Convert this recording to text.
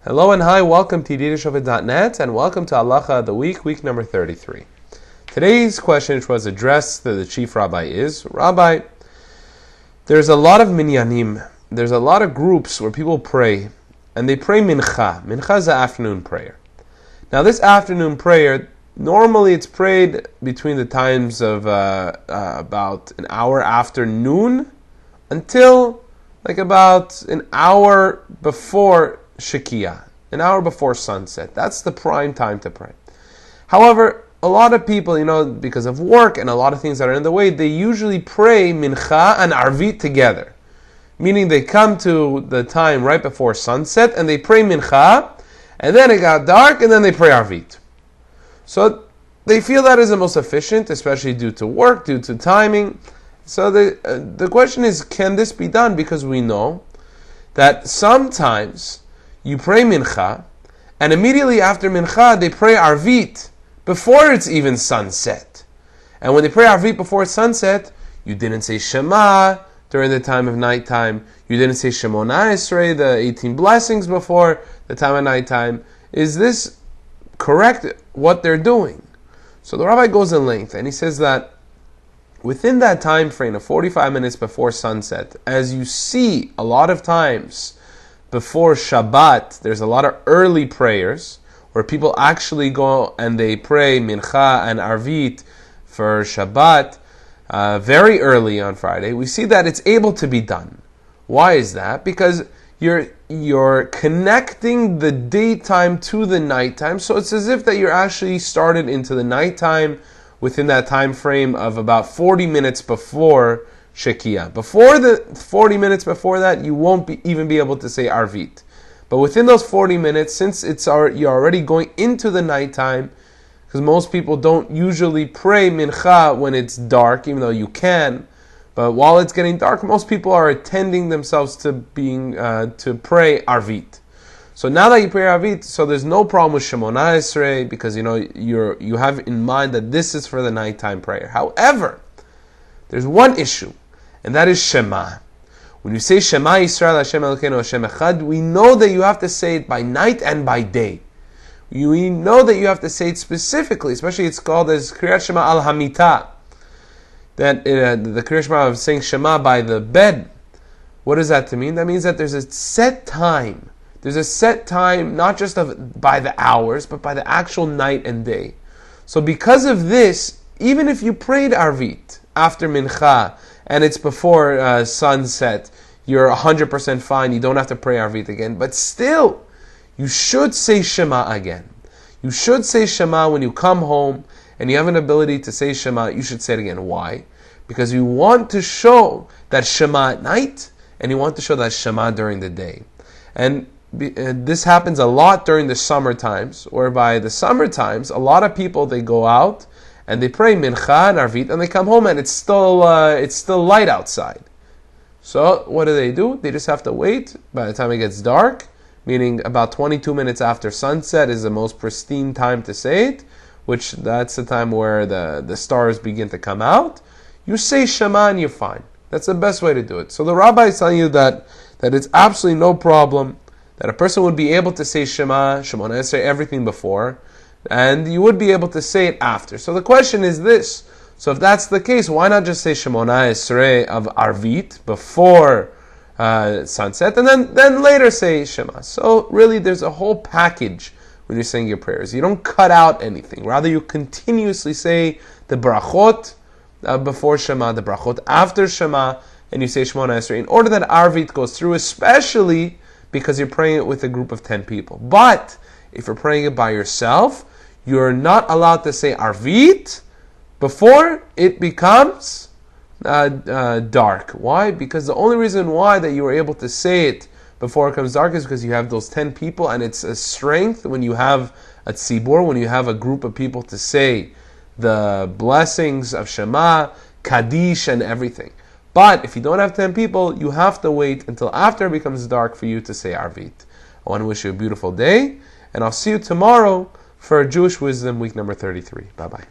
Hello and hi, welcome to Yedidia and welcome to Halacha of the week number 33. Today's question, which was addressed to the chief rabbi, is, Rabbi, there's a lot of minyanim, there's a lot of groups where people pray, and they pray mincha. Mincha is the afternoon prayer. Now this afternoon prayer, normally it's prayed between the times of about an hour after noon until like about an hour before Shekiah, an hour before sunset. That's the prime time to pray. However, a lot of people, because of work and a lot of things that are in the way, they usually pray mincha and arvit together. Meaning they come to the time right before sunset and they pray mincha, and then it got dark and then they pray arvit. So they feel that is the most efficient, especially due to work, due to timing. So the question is, can this be done? Because we know that sometimes you pray mincha, and immediately after mincha they pray arvit before it's even sunset. And when they pray arvit before it's sunset, you didn't say Shema during the time of nighttime. You didn't say Shemona Esrei, the 18 blessings before the time of nighttime. Is this correct, what they're doing? So the rabbi goes in length, and he says that within that time frame of 45 minutes before sunset, as you see a lot of times before Shabbat, there's a lot of early prayers where people actually go and they pray mincha and arvit for Shabbat very early on Friday. We see that it's able to be done. Why is that? Because you're connecting the daytime to the nighttime, so it's as if that you're actually started into the nighttime within that time frame of about 40 minutes before Shekiah. Before the 40 minutes before that, you won't even be able to say arvit. But within those 40 minutes, since you're already going into the nighttime, because most people don't usually pray mincha when it's dark, even though you can. But while it's getting dark, most people are attending themselves to to pray arvit. So now that you pray arvit, so there's no problem with Shemona Esrei, because you have in mind that this is for the nighttime prayer. However, there's one issue, and that is Shema. When you say Shema Yisrael Hashem Elokeinu Hashem Echad, we know that you have to say it by night and by day. We know that you have to say it specifically, especially it's called as Kriyat Shema al Hamita. That the Kriyat Shema of saying Shema by the bed. What does that mean? That means that there's a set time. There's a set time, not just by the hours, but by the actual night and day. So because of this, even if you prayed arvit after mincha and it's before sunset, you're 100% fine. You don't have to pray arvit again. But still, you should say Shema again. You should say Shema when you come home and you have an ability to say Shema. You should say it again. Why? Because you want to show that Shema at night and you want to show that Shema during the day. And this happens a lot during the summer times, whereby the summer times, a lot of people, they go out and they pray mincha and arvit, and they come home and it's still light outside. So what do? They just have to wait by the time it gets dark, meaning about 22 minutes after sunset is the most pristine time to say it, which that's the time where the stars begin to come out. You say Shema and you're fine. That's the best way to do it. So the rabbi is telling you that it's absolutely no problem, that a person would be able to say Shema, Shemona Esrei, everything before, and you would be able to say it after. So the question is this: so if that's the case, why not just say Shemona Esrei of arvit before sunset, and then later say Shema? So really, there's a whole package when you're saying your prayers. You don't cut out anything. Rather, you continuously say the brachot before Shema, the brachot after Shema, and you say Shemona Esrei in order that arvit goes through, especially because you're praying it with a group of 10 people. But if you're praying it by yourself, you're not allowed to say arvit before it becomes dark. Why? Because the only reason why that you were able to say it before it becomes dark is because you have those 10 people, and it's a strength when you have a tzibur, when you have a group of people to say the blessings of Shema, Kaddish, and everything. But if you don't have 10 people, you have to wait until after it becomes dark for you to say arvit. I want to wish you a beautiful day, and I'll see you tomorrow for Jewish Wisdom week number 33. Bye-bye.